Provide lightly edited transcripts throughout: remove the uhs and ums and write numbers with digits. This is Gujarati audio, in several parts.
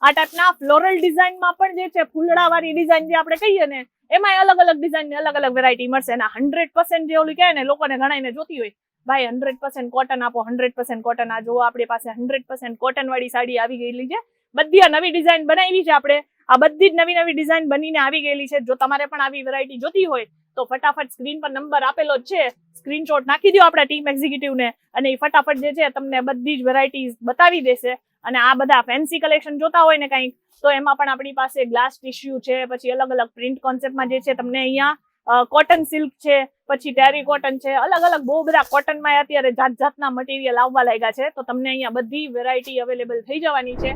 આ ટાઈપના ફ્લોરલ ડિઝાઇનમાં પણ જે છે ફૂલડાવાળી ડિઝાઇન જે આપણે કહીએ ને એમાં અલગ અલગ ડિઝાઇન અલગ અલગ વેરાયટી મળશે અને 100% જે ઓલું કહે ને લોકોને ઘણાને જોતી હોય ભાઈ 100% કોટન આપો 100% કોટન. આ જુઓ આપણી પાસે 100% કોટન વાળી સાડી આવી ગયેલી છે. બધી આ નવી ડિઝાઇન બનાવી છે આપણે. આ બધી જ નવી ડિઝાઇન બનીને આવી ગયેલી છે. જો તમારે પણ આવી વેરાયટી જોતી હોય તો ફટાફટ સ્ક્રીન પર નંબર આપેલો જ છે, સ્ક્રીનશોટ નાખી દો આપણા ટીમ એક્ઝિક્યુટિવ ને અને એ ફટાફટ જે છે તમને બધી જ વેરાયટીઝ બતાવી દેશે. અને આ બધા ફેન્સી કલેક્શન જોતા હોય ને કંઈક તો એમાં પણ આપણી પાસે ગ્લાસ ટિશ્યુ છે, પછી અલગ અલગ પ્રિન્ટ કોન્સેપ્ટમાં જે છે તમને અહીંયા કોટન સિલ્ક છે, પછી ટેરી કોટન છે, અલગ અલગ બહુ બધા કોટનમાં અત્યારે જાતના મટીરિયલ આવવા લાગ્યા છે. તો તમને અહીંયા બધી વેરાયટી અવેલેબલ થઈ જવાની છે.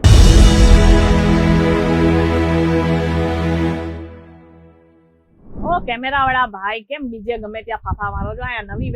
કેમેરા વાળા ભાઈ કેમ બીજે ગમે ત્યાં ફાફા મારો છો? અહીંયા નવી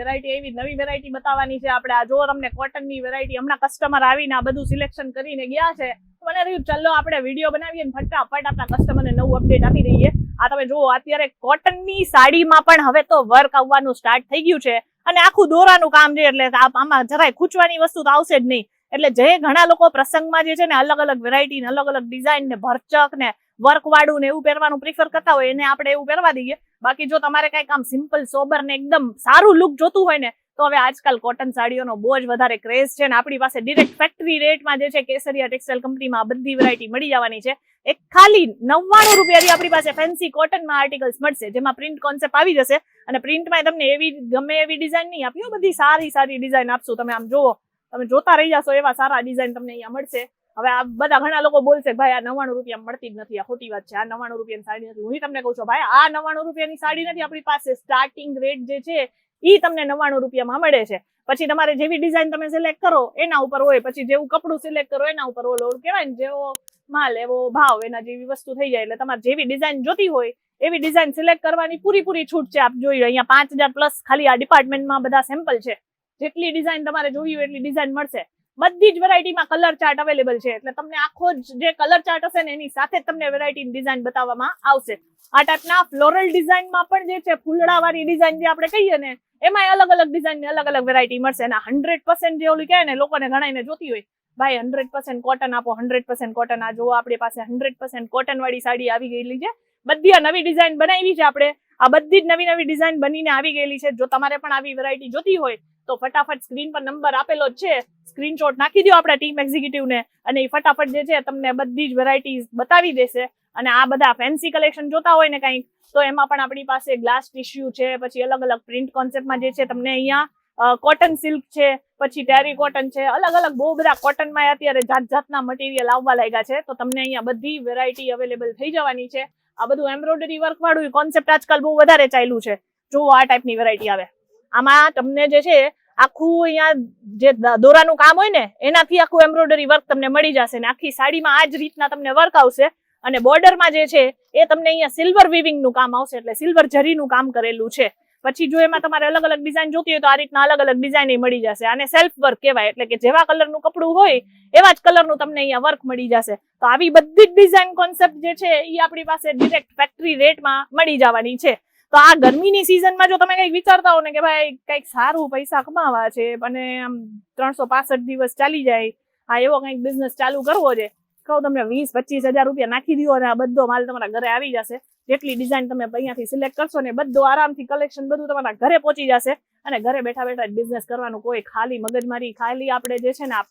વેરાયટી બતાવવાની છે આપણે. આ જો તમને કોટન ની વેરાયટી હમણાં કસ્ટમર આવીને આ બધું સિલેક્શન કરીને ગયા છે. મને રહ્યું ચલો આપણે વિડીયો બનાવીએ ને ફટાફટ આપણા કસ્ટમરને નવું અપડેટ આપી દઈએ. આ તમે જુઓ અત્યારે કોટન ની સાડીમાં પણ હવે તો વર્ક આવવાનું સ્ટાર્ટ થઈ ગયું છે અને આખું દોરાનું કામ છે એટલે આમાં જરાય ખૂંચવાની વસ્તુ તો આવશે જ નહીં. એટલે જે ઘણા લોકો પ્રસંગમાં જે છે ને અલગ અલગ વેરાયટી ને અલગ અલગ ડિઝાઇન ને ભરચક ને વર્ક વાળું ને એવું પહેરવાનું પ્રિફર કરતા હોય એને આપણે એવું પહેરવા દઈએ. બાકી જો તમારે કઈક આમ સિમ્પલ સોબર ને એકદમ સારું લુક જોતું હોય ને તો હવે આજકાલ કોટન સાડીઓનો બહુ જ વધારે ક્રેઝ છે ને આપણી પાસે ડિરેક્ટ ફેક્ટરી રેટમાં જે છે કેસરિયા ટેક્સટાઇલ કંપનીમાં બધી વેરાયટી મળી જવાની છે. એક ખાલી 99 રૂપિયાથી આપણી પાસે ફેન્સી કોટનમાં આર્ટિકલ્સ મળશે જેમાં પ્રિન્ટ કોન્સેપ્ટ આવી જશે અને પ્રિન્ટમાં તમને એવી ગમે એવી ડિઝાઇન નહીં આપી, બધી સારી ડિઝાઇન આપશું. તમે આમ જુઓ, તમે જોતા રહી જશો એવા સારા ડિઝાઇન તમને અહીંયા મળશે. હવે આ બધા ઘણા લોકો બોલશે ભાઈ આ 99 રૂપિયા મળતી જ નથી, આ ખોટી વાત છે, આ 99 રૂપિયાની સાડી નથી. હું તમને કહું છું ભાઈ આ 99 રૂપિયાની સાડી નથી. આપણી પાસે સ્ટાર્ટિંગ રેટ જે છે ઈ તમને 99 રૂપિયામાં મળે છે. પછી તમારે જેવી ડિઝાઇન તમે સિલેક્ટ કરો એના ઉપર હોય, પછી જેવું કપડું સિલેક્ટ કરો એના ઉપર ઓલો કહેવાય ને જેવો માલ એવો ભાવ, એના જેવી વસ્તુ થઈ જાય. એટલે તમારે જેવી ડિઝાઇન જોતી હોય એવી ડિઝાઇન સિલેક્ટ કરવાની પૂરી છૂટ છે. આપ જોઈ અહીંયા 5000 પ્લસ ખાલી આ ડિપાર્ટમેન્ટમાં બધા સેમ્પલ છે. જેટલી ડિઝાઇન તમારે જોવી હોય એટલી ડિઝાઇન મળશે. બધી જ વેરાયટીમાં કલર ચાર્ટ અવેલેબલ છે એટલે તમને આખો જે કલર ચાર્ટ હશે ને એની સાથે તમને વેરાયટી ડિઝાઇન બતાવવામાં આવશે. આ ટાઈપના ફ્લોરલ ડિઝાઇનમાં પણ જે છે ફૂલડાવાળી ડિઝાઇન જે આપણે કહીએ ને એમાં અલગ અલગ ડિઝાઇન ને અલગ અલગ વેરાયટી મળશે. અને 100% જે ઓલું કહે ને લોકોને ઘણાને જોતી હોય ભાઈ 100% કોટન આપો 100% કોટન. આ જુઓ આપણી પાસે 100% કોટન વાળી સાડી આવી ગયેલી છે. બધી આ નવી ડિઝાઇન બનાવી છે આપણે. આ બધી જ નવી ડિઝાઇન બનીને આવી ગયેલી છે. જો તમારે પણ આવી વેરાયટી જોતી હોય તો ફટાફટ સ્ક્રીન પર નંબર આપેલો જ છે, સ્ક્રીનશોટ નાખી દો આપણા ટીમ એક્ઝિક્યુટિવ ને અને એ ફટાફટ જે છે તમને બધી જ વેરાયટીઝ બતાવી દેશે. અને આ બધા ફેન્સી કલેક્શન જોતા હોય ને કંઈક તો એમાં પણ આપણી પાસે ગ્લાસ ટિશ્યુ છે, પછી અલગ અલગ પ્રિન્ટ કોન્સેપ્ટમાં જે છે તમને અહીંયા કોટન સિલ્ક છે, પછી ટેરી કોટન છે, અલગ અલગ બહુ બધા કોટનમાં અત્યારે જાતના મટીરિયલ આવવા લાગ્યા છે. તો તમને અહીંયા બધી વેરાયટી અવેલેબલ થઈ જવાની છે. આ બધું એમ્બ્રોઇડરી વર્ક વાળું કોન્સેપ્ટ આજકાલ બહુ વધારે ચાલ્યું છે. જો આ ટાઈપની વેરાયટી આવે આમાં તમને જે છે આખું અહીંયા જે દોરાનું કામ હોય ને એનાથી આખું એમ્બ્રોઇડરી વર્ક તમને મળી જશે ને આખી સાડીમાં આ જ રીતના તમને વર્ક આવશે. અને બોર્ડરમાં જે છે એ તમને અહીંયા સિલ્વર વીવિંગ નું કામ આવશે એટલે સિલ્વર જરીનું કામ કરેલું છે. પછી જો એમાં તમારે અલગ અલગ ડિઝાઇન જોતી હોય તો આ રીતના અલગ અલગ ડિઝાઇન મળી જશે. આને સેલ્ફ વર્ક કહેવાય એટલે કે જેવા કલરનું કપડું હોય એવા જ કલરનું તમને અહીંયા વર્ક મળી જશે. તો આવી બધી જ ડિઝાઇન કોન્સેપ્ટ જે છે એ આપણી પાસે ડિરેક્ટ ફેક્ટરી રેટમાં મળી જવાની છે. તો આ ગરમીની સિઝનમાં જો તમે કંઈક વિચારતા હો ને કે ભાઈ કંઈક સારું પૈસા કમાવા છે અને આમ 365 દિવસ ચાલી જાય, આ એવો કંઈક બિઝનેસ ચાલુ કરવો છે, કહું તમને 20-25 હજાર રૂપિયા નાખી દો અને આ બધો માલ તમારા ઘરે આવી જશે. જેટલી ડિઝાઇન તમે અહીંયાથી સિલેક્ટ કરશો ને બધું આરામથી કલેક્શન બધું તમારા ઘરે પહોંચી જશે. અને ઘરે બેઠા બિઝનેસ કરવાનું કોઈ ખાલી મગજમારી ખાલી આપણે જે છે ને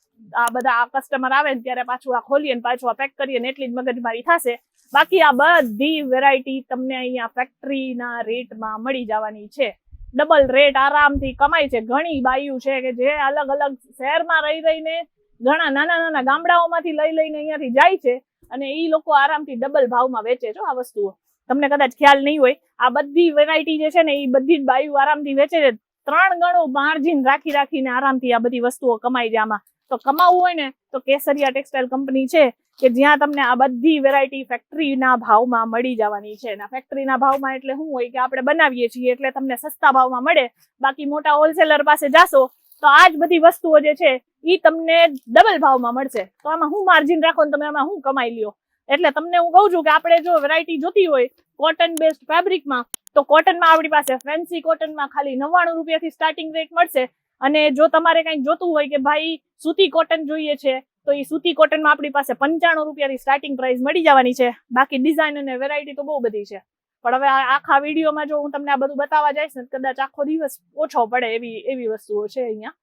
આ બધા આ કસ્ટમર આવે ને ત્યારે પાછું આ ખોલીએ ને પાછું આ પેક કરીએ ને એટલી જ મગજમારી થશે. બાકી આ બધી વેરાયટી તમને અહીંયા ફેક્ટરીના રેટમાં મળી જવાની છે. ડબલ રેટ આરામથી કમાય છે. ઘણી બાયું છે કે જે અલગ અલગ શહેરમાં રહીને ઘણા નાના ગામડાઓમાંથી લઈને અહીંયાથી જાય છે અને એ લોકો આરામથી ડબલ ભાવમાં વેચે છે આ વસ્તુઓ. તમને કદાચ ખ્યાલ નહીં હોય આ બધી વેરાયટી જે છે ને એ બધી જ બાયું આરામથી વેચે છે. 3 ગણું માર્જિન રાખીને આરામથી આ બધી વસ્તુઓ કમાઈ છે. આમાં તો કમાવવું હોય ને તો કેસરિયા ટેક્સટાઇલ કંપની છે કે જ્યાં તમને આ બધી વેરાયટી ફેક્ટરીના ભાવમાં મળી જવાની છે. ફેક્ટરીના ભાવમાં એટલે શું હોય કે આપણે બનાવીએ છીએ એટલે તમને સસ્તા ભાવમાં મળે. બાકી મોટા હોલસેલર પાસે જાશો તો આ જ બધી વસ્તુઓ જે છે એ તમને ડબલ ભાવમાં મળશે. તો આમાં હું માર્જિન રાખો ને તમે આમાં હું કમાઈ લ્યો. એટલે તમને હું કહું છું કે આપણે જો વેરાયટી જોતી હોય કોટન બેસ્ડ ફેબ્રિકમાં તો કોટનમાં આપણી પાસે ફેન્સી કોટનમાં ખાલી 99 રૂપિયાથી સ્ટાર્ટિંગ રેટ મળશે. અને જો તમારે કંઈક જોતું હોય કે ભાઈ સૂતી કોટન જોઈએ છે તો એ સૂતી કોટનમાં આપણી પાસે 95 રૂપિયાથી સ્ટાર્ટિંગ પ્રાઇસ મળી જવાની છે. બાકી ડિઝાઇન અને વેરાયટી તો બહુ બધી છે, પણ હવે આખા વિડીયોમાં જો હું તમને આ બધું બતાવવા જઈશ ને કદાચ આખો દિવસ ઓછો પડે એવી વસ્તુઓ છે અહીંયા.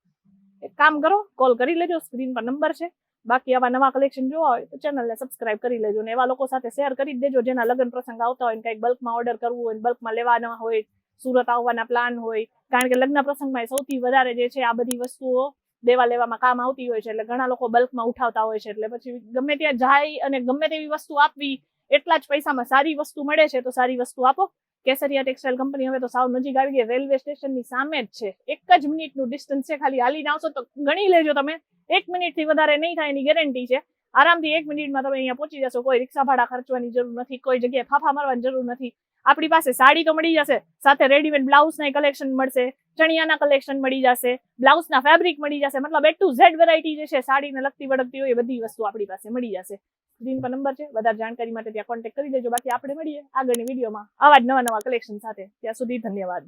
એક કામ કરો, કોલ કરી લેજો, સ્ક્રીન પર નંબર છે. બાકી આવા નવા કલેક્શન જોવા હોય તો ચેનલને સબસ્ક્રાઇબ કરી લેજો ને એવા લોકો સાથે શેર કરી દેજો જેના લગ્ન પ્રસંગ આવતા હોય ને કંઈક બલ્કમાં ઓર્ડર કરવું હોય, બલ્કમાં લેવાના હોય, સુરત આવવાના પ્લાન હોય. કારણ કે લગ્ન પ્રસંગમાં સૌથી વધારે જે છે આ બધી વસ્તુઓ દેવા લેવામાં કામ આવતી હોય છે, એટલે ઘણા લોકો બલ્કમાં ઉઠાવતા હોય છે. એટલે પછી ગમે ત્યાં જાય અને ગમે તેવી વસ્તુ આપવી, એટલા જ પૈસામાં સારી વસ્તુ મળે છે તો સારી વસ્તુ આપો. કેસરિયા ટેક્સટાઇલ કંપની હવે તો સાવ નજીક આવી ગઈ, રેલવે સ્ટેશનની સામે જ છે. 1 જ મિનિટનું ડિસ્ટન્સ છે, ખાલી હાલીને આવશો તો ગણી લેજો તમે 1 મિનિટથી વધારે નહીં થાય એની ગેરંટી છે. આરામથી 1 મિનિટમાં તમે અહીંયા પહોંચી જશો. કોઈ રિક્ષા ભાડા ખર્ચવાની જરૂર નથી, કોઈ જગ્યાએ ફાફા મારવાની જરૂર નથી. આપણી પાસે સાડી તો મળી જશે, સાથે રેડીમેડ બ્લાઉઝના કલેક્શન મળશે, ચણિયાના કલેક્શન મળી જશે, બ્લાઉઝના ફેબ્રિક મળી જશે. મતલબ A to Z વેરાયટી જે છે સાડીને લગતી વળગતી હોય એ બધી વસ્તુ આપણી પાસે મળી જશે. સ્ક્રીન પર નંબર છે, વધારે જાણકારી માટે ત્યાં કોન્ટેક્ટ કરી દેજો. બાકી આપણે મળીએ આગળની વિડીયોમાં આવા જ નવા કલેક્શન સાથે. ત્યાં સુધી ધન્યવાદ.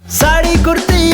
સાડી કુર્તી